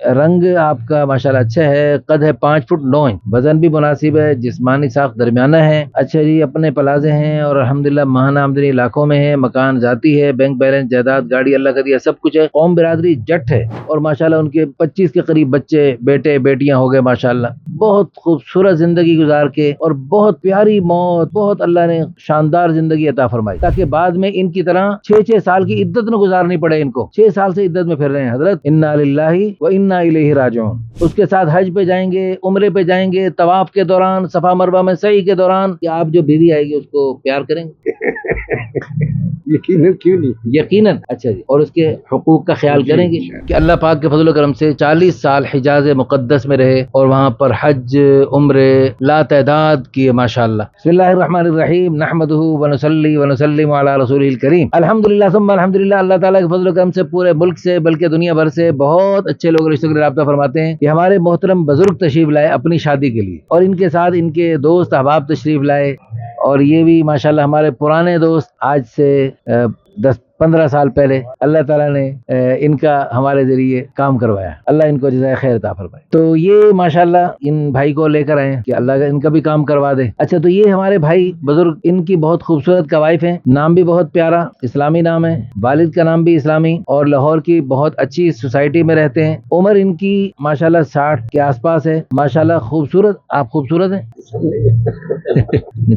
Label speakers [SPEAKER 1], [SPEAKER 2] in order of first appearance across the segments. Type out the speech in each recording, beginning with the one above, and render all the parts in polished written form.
[SPEAKER 1] رنگ آپ کا ماشاءاللہ اچھا ہے، قد ہے 5 فٹ 9 انچ، وزن بھی مناسب ہے، جسمانی ساخت درمیانہ ہے، اچھا جی اپنے پلازے ہیں اور الحمدللہ ماہانہ آمدنی لاکھوں میں ہے، مکان ذاتی ہے، بینک بیلنس جائیداد گاڑی اللہ کا دیا سب کچھ ہے، قوم برادری جٹ ہے، اور ماشاءاللہ ان کے 25 کے قریب بچے بیٹے بیٹیاں ہو گئے ماشاءاللہ، بہت خوبصورت زندگی گزار کے اور بہت پیاری موت، بہت اللہ نے شاندار زندگی عطا فرمائی تاکہ بعد میں ان کی طرح 6 سال کی عدت نہ گزارنی پڑے ان کو۔ 6 سال سے عدت میں پھر رہے ہیں حضرت، انا للہ و انا الیہ راجعون۔ اس کے ساتھ حج پہ جائیں گے، عمرے پہ جائیں گے، طواف کے دوران، صفا مروہ میں سعی کے دوران، کہ آپ جو بیوی آئے گی اس کو پیار کریں گے؟
[SPEAKER 2] یقیناً، کیوں نہیں،
[SPEAKER 1] یقیناً۔ اچھا جی، اور اس کے حقوق کا خیال کریں گے کہ اللہ پاک کے فضل و کرم سے 40 سال حجاز مقدس میں رہے اور وہاں پر حج عمرے لا تعداد کیے ماشاءاللہ۔ بسم اللہ الرحمن الرحیم، نحمدہ ونصلی ونسلم علی رسولہ الکریم، الحمدللہ ثم الحمدللہ۔ اللہ تعالیٰ کے فضل و کرم سے پورے ملک سے بلکہ دنیا بھر سے بہت اچھے لوگ رشتوں کے رابطہ فرماتے ہیں کہ ہمارے محترم بزرگ تشریف لائے اپنی شادی کے لیے، اور ان کے ساتھ ان کے دوست احباب تشریف لائے، اور یہ بھی ماشاءاللہ ہمارے پرانے دوست، آج سے 10-15 سال پہلے اللہ تعالیٰ نے ان کا ہمارے ذریعے کام کروایا، اللہ ان کو جزائے خیر عطا فرمائے۔ تو یہ ماشاءاللہ ان بھائی کو لے کر آئے کہ اللہ ان کا بھی کام کروا دے۔ اچھا، تو یہ ہمارے بھائی بزرگ، ان کی بہت خوبصورت کوائف ہیں، نام بھی بہت پیارا اسلامی نام ہے، والد کا نام بھی اسلامی، اور لاہور کی بہت اچھی سوسائٹی میں رہتے ہیں، عمر ان کی ماشاءاللہ 60 کے آس پاس ہے، ماشاءاللہ خوبصورت۔ آپ خوبصورت ہیں؟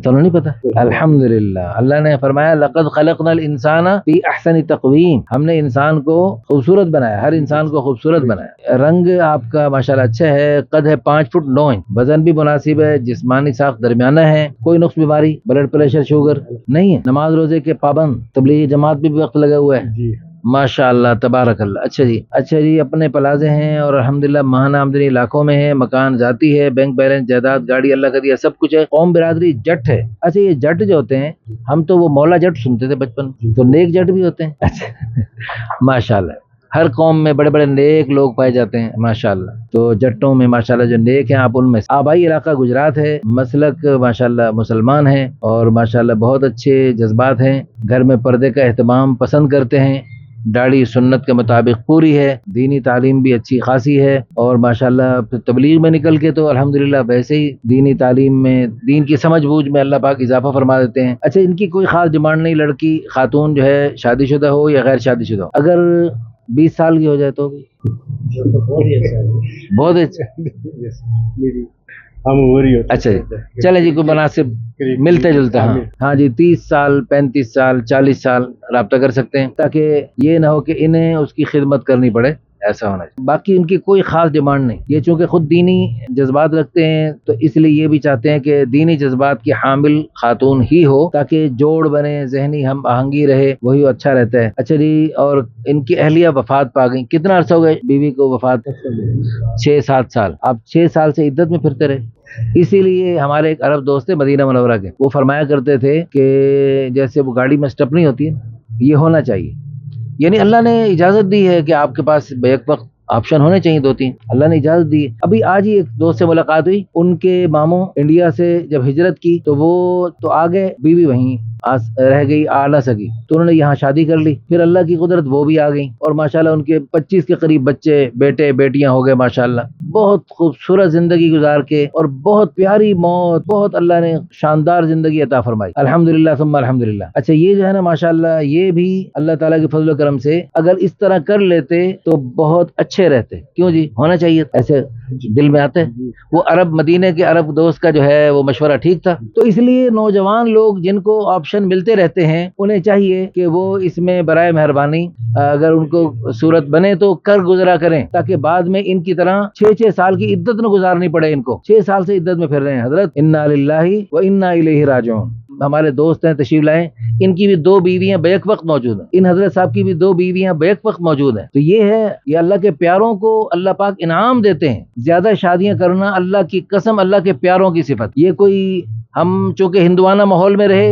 [SPEAKER 1] تو نہیں پتا؟ الحمدللہ، اللہ نے فرمایا لقد خلقنا الانسان فی احسن تقویم، ہم نے انسان کو خوبصورت بنایا، ہر انسان کو خوبصورت بنایا۔ رنگ آپ کا ماشاءاللہ اچھا ہے، قد ہے 5 فٹ 9 انچ، وزن بھی مناسب ہے، جسمانی ساخت درمیانہ ہے، کوئی نقص بیماری، بلڈ پریشر شوگر نہیں ہے، نماز روزے کے پابند، تبلیغی جماعت بھی وقت لگا ہوا ہے ماشاءاللہ تبارک اللہ۔ اچھا جی اپنے پلازے ہیں اور الحمدللہ ماہانہ آمدنی لاکھوں میں ہے، مکان ذاتی ہے، بینک بیلنس جائیداد گاڑی اللہ کا دیا سب کچھ ہے، قوم برادری جٹ ہے۔ اچھا، یہ جٹ جو ہوتے ہیں، ہم تو وہ مولا جٹ سنتے تھے بچپن، تو نیک جٹ بھی ہوتے ہیں؟ اچھا ماشاءاللہ، ہر قوم میں بڑے بڑے نیک لوگ پائے جاتے ہیں ماشاءاللہ، تو جٹوں میں ماشاءاللہ جو نیک ہیں آپ ان میں، آبائی علاقہ گجرات ہے، مسلک ماشاءاللہ مسلمان ہیں، اور ماشاءاللہ بہت اچھے جذبات ہیں، گھر میں پردے کا اہتمام پسند کرتے ہیں، داڑھی سنت کے مطابق پوری ہے، دینی تعلیم بھی اچھی خاصی ہے، اور ماشاءاللہ پھر تبلیغ میں نکل کے تو الحمدللہ ویسے ہی دینی تعلیم میں، دین کی سمجھ بوجھ میں اللہ پاک اضافہ فرما دیتے ہیں۔ اچھا، ان کی کوئی خاص ڈیمانڈ نہیں، لڑکی خاتون جو ہے شادی شدہ ہو یا غیر شادی شدہ ہو، اگر 20 سال کی ہو جائے تو بھی بہت اچھا۔ اچھا جی، چلے جی، کوئی مناسب ملتے جلتا، ہاں جی، 30 سال 35 سال 40 سال رابطہ کر سکتے ہیں، تاکہ یہ نہ ہو کہ انہیں اس کی خدمت کرنی پڑے، ایسا ہونا چاہیے۔ باقی ان کی کوئی خاص ڈیمانڈ نہیں، یہ چونکہ خود دینی جذبات رکھتے ہیں تو اس لیے یہ بھی چاہتے ہیں کہ دینی جذبات کی حامل خاتون ہی ہو، تاکہ جوڑ بنے، ذہنی ہم آہنگی رہے، وہی اچھا رہتا ہے۔ اچھا جی، اور ان کی اہلیہ وفات پا گئی، کتنا عرصہ ہو گئے بیوی کو وفات؟ 6-7 سال۔ آپ 6 سال سے عدت میں پھرتے رہے۔ اسی لیے ہمارے ایک عرب دوست تھے مدینہ منورہ کے، وہ فرمایا کرتے تھے کہ جیسے وہ گاڑی میں اسٹیپنی ہوتی ہے، یہ ہونا چاہیے، یعنی اللہ نے اجازت دی ہے کہ آپ کے پاس بیک وقت آپشن ہونے چاہیے 2-3، اللہ نے اجازت دی ہے۔ ابھی آج ہی ایک دوست سے ملاقات ہوئی، ان کے ماموں انڈیا سے جب ہجرت کی تو وہ تو آ گئے، بیوی وہیں رہ گئی، آ نہ سکی، تو انہوں نے یہاں شادی کر لی، پھر اللہ کی قدرت وہ بھی آ گئی، اور ماشاءاللہ ان کے 25 کے قریب بچے بیٹے بیٹیاں ہو گئے ماشاءاللہ، بہت خوبصورت زندگی گزار کے اور بہت پیاری موت، بہت اللہ نے شاندار زندگی عطا فرمائی، الحمدللہ ثم الحمدللہ۔ اچھا، یہ جو ہے نا ماشاءاللہ، یہ بھی اللہ تعالیٰ کے فضل و کرم سے اگر اس طرح کر لیتے تو بہت اچھے رہتے، کیوں جی، ہونا چاہیے، ایسے دل میں آتے۔ وہ عرب، مدینے کے عرب دوست کا جو ہے وہ مشورہ ٹھیک تھا، تو اس لیے نوجوان لوگ جن کو آپشن ملتے رہتے ہیں انہیں چاہیے کہ وہ اس میں برائے مہربانی اگر ان کو صورت بنے تو کر گزرا کریں، تاکہ بعد میں ان کی طرح 6 سال کی عدت نہ گزارنی پڑے ان کو۔ 6 سال سے عدت میں پھر رہے ہیں حضرت، انا للہ و انا الیہ راجعون۔ ہمارے دوست ہیں تشریف لائیں، ان کی بھی 2 بیویاں بیک وقت موجود ہیں، ان حضرت صاحب کی بھی 2 بیویاں بیک وقت موجود ہیں، تو یہ ہے، یہ اللہ کے پیاروں کو اللہ پاک انعام دیتے ہیں۔ زیادہ شادیاں کرنا اللہ کی قسم اللہ کے پیاروں کی صفت، یہ کوئی ہم چونکہ ہندوانہ ماحول میں رہے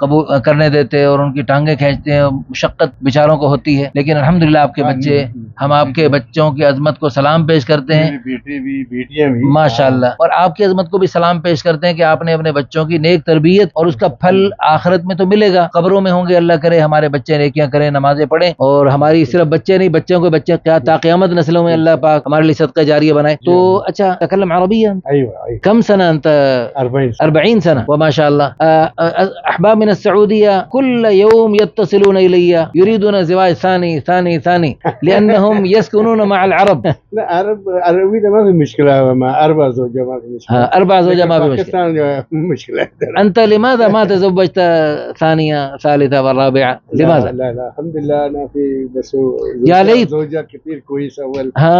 [SPEAKER 1] قبول کرنے دیتے اور ان کی ٹانگیں کھینچتے ہیں, مشقت بیچاروں کو ہوتی ہے, لیکن الحمدللہ آپ کے بچے, ہم آپ کے بچوں کی عظمت کو سلام پیش کرتے ہیں,
[SPEAKER 2] بیٹے بھی بیٹیاں بھی
[SPEAKER 1] ماشاءاللہ, اور آپ کی عظمت کو بھی سلام پیش کرتے ہیں کہ آپ نے اپنے بچوں کی نیک تربیت, اور اس کا پھل آخرت میں تو ملے گا, قبروں میں ہوں گے, اللہ کرے ہمارے بچے نیکیاں کریں, نمازیں پڑھیں, اور ہماری صرف بچے نہیں, بچوں کے بچے کیا تا قیامت نسلوں میں اللہ پاک ہمارے لیے صدقہ جاریہ بنائے. تو اچھا تکلم عربیہ,
[SPEAKER 2] ايوه
[SPEAKER 1] كم سنة أنت؟ 40 سنة, وما شاء الله. أحباب من السعودية كل يوم يتصلون إلي يريدون زواج ثاني لأنهم يسكنون مع العرب.
[SPEAKER 2] لا عربي ده ما في مشكله, مع 4 زوجة ما في مشكله,
[SPEAKER 1] 4 زوجة ما في مشكلة.
[SPEAKER 2] باكستان مشكله.
[SPEAKER 1] أنت لماذا ما تزوجت ثانية ثالثة والرابعة؟ لماذا؟
[SPEAKER 2] لا الحمد لله انا في بس
[SPEAKER 1] يا ليت.
[SPEAKER 2] زوجة كثير كويسه اول
[SPEAKER 1] ها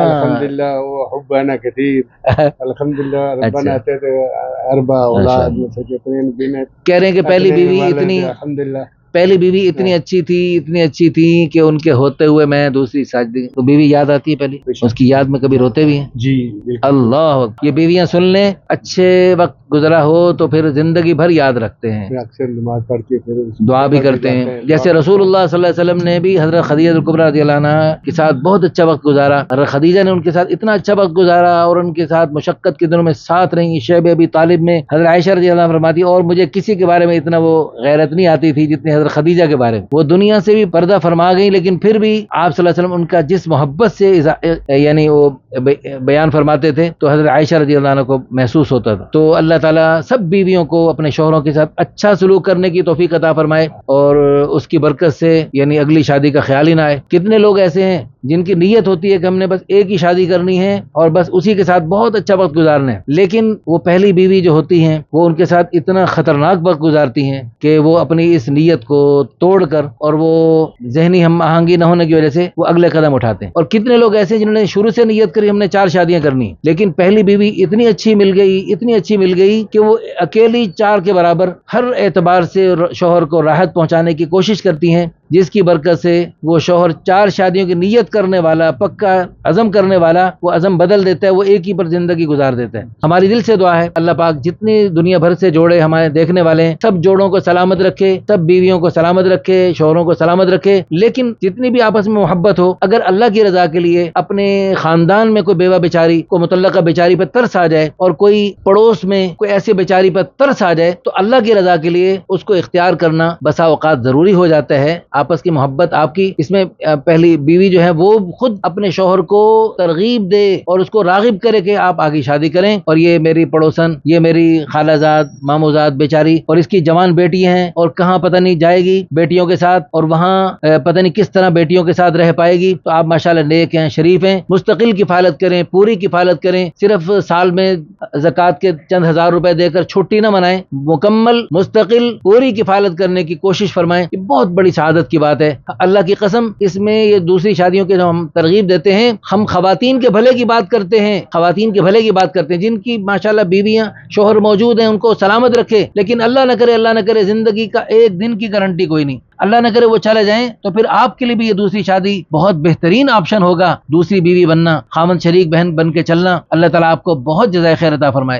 [SPEAKER 2] الحمد لله, وحبنا كثير الحمد لله. ربنا
[SPEAKER 1] اچھا.
[SPEAKER 2] اعطيته 4 اولاد مثل 2 بنات.
[SPEAKER 1] کہہ رہے ہیں کہ پہلی بیوی اتنی
[SPEAKER 2] الحمد لله
[SPEAKER 1] اتنی اچھی تھی کہ ان کے ہوتے ہوئے میں دوسری شادی, تو بیوی یاد آتی ہے پہلی, اس کی یاد میں کبھی روتے بھی ہیں؟
[SPEAKER 2] جی بالکل.
[SPEAKER 1] اللہ, یہ بیویاں سن لیں, اچھے وقت گزرا ہو تو پھر زندگی بھر یاد رکھتے ہیں,
[SPEAKER 2] میں اکثر نماز پڑھ کے پھر
[SPEAKER 1] دعا بھی کرتے ہیں. جیسے رسول اللہ صلی اللہ علیہ وسلم نے بھی حضرت خدیجہ الکبریٰ رضی اللہ عنہ کے ساتھ بہت اچھا وقت گزارا. حضرت خدیجہ نے ان کے ساتھ اتنا اچھا وقت گزارا اور ان کے ساتھ مشقت کے دنوں میں ساتھ رہیں. شیب ابی طالب میں حضرت عائشہ رضی اللہ عنہ فرماتی, اور مجھے کسی کے بارے میں اتنا وہ غیرت نہیں آتی تھی جتنی حضرت خدیجہ کے بارے میں. وہ دنیا سے بھی پردہ فرما گئی, لیکن پھر بھی آپ صلی اللہ علیہ وسلم ان کا جس محبت سے یعنی وہ بیان فرماتے تھے تو حضرت عائشہ رضی اللہ عنہ کو محسوس ہوتا تھا. تو اللہ تعالیٰ سب بیویوں کو اپنے شوہروں کے ساتھ اچھا سلوک کرنے کی توفیق عطا فرمائے, اور اس کی برکت سے یعنی اگلی شادی کا خیال ہی نہ آئے. کتنے لوگ ایسے ہیں جن کی نیت ہوتی ہے کہ ہم نے بس ایک ہی شادی کرنی ہے اور بس اسی کے ساتھ بہت اچھا وقت گزارنا ہے, لیکن وہ پہلی بیوی جو ہوتی ہیں وہ ان کے ساتھ اتنا خطرناک وقت گزارتی ہیں کہ وہ اپنی اس نیت کو توڑ کر اور وہ ذہنی ہم آہنگی نہ ہونے کی وجہ سے وہ اگلے قدم اٹھاتے ہیں. اور کتنے لوگ ایسے جنہوں نے شروع سے نیت کری ہم نے 4 شادیاں کرنی, لیکن پہلی بیوی اتنی اچھی مل گئی کہ وہ اکیلی 4 کے برابر ہر اعتبار سے شوہر کو راحت پہنچانے کی کوشش کرتی ہیں, جس کی برکت سے وہ شوہر 4 شادیوں کی نیت کرنے والا, پکا عزم کرنے والا, وہ عزم بدل دیتا ہے, وہ ایک ہی پر زندگی گزار دیتا ہے. ہماری دل سے دعا ہے اللہ پاک جتنی دنیا بھر سے جوڑے ہمارے دیکھنے والے ہیں سب جوڑوں کو سلامت رکھے, سب بیویوں کو سلامت رکھے, شوہروں کو سلامت رکھے, لیکن جتنی بھی آپس میں محبت ہو, اگر اللہ کی رضا کے لیے اپنے خاندان میں کوئی بیوہ بیچاری, کوئی مطلقہ بیچاری پر ترس آ جائے, اور کوئی پڑوس میں کوئی ایسی بیچاری پر ترس آ جائے, تو اللہ کی رضا کے لیے اس کو اختیار کرنا بسا اوقات ضروری ہو جاتا ہے. آپس کی محبت آپ کی, اس میں پہلی بیوی جو ہے وہ خود اپنے شوہر کو ترغیب دے اور اس کو راغب کرے کہ آپ آگے شادی کریں, اور یہ میری پڑوسن, یہ میری خالہ زاد, مامو زاد بیچاری, اور اس کی جوان بیٹی ہیں اور کہاں پتہ نہیں جائے گی بیٹیوں کے ساتھ, اور وہاں پتہ نہیں کس طرح بیٹیوں کے ساتھ رہ پائے گی. تو آپ ماشاءاللہ نیک ہیں, شریف ہیں, مستقل کفالت کریں, پوری کفالت کریں. صرف سال میں زکوٰۃ کے چند ہزار روپے دے کر چھٹی نہ منائیں, مکمل مستقل پوری کفالت کرنے کی کوشش فرمائیں. یہ بہت بڑی سعادت کی بات ہے. اللہ کی قسم, اس میں یہ دوسری شادیوں کے جو ہم ترغیب دیتے ہیں, ہم خواتین کے بھلے کی بات کرتے ہیں, جن کی ماشاءاللہ بیویاں شوہر موجود ہیں ان کو سلامت رکھے, لیکن اللہ نہ کرے زندگی کا ایک دن کی گارنٹی کوئی نہیں, اللہ نہ کرے وہ چلے جائیں, تو پھر آپ کے لیے بھی یہ دوسری شادی بہت بہترین آپشن ہوگا, دوسری بیوی بننا, خامن شریک بہن بن کے چلنا. اللہ تعالیٰ آپ کو بہت جزائے خیر عطا فرمائے.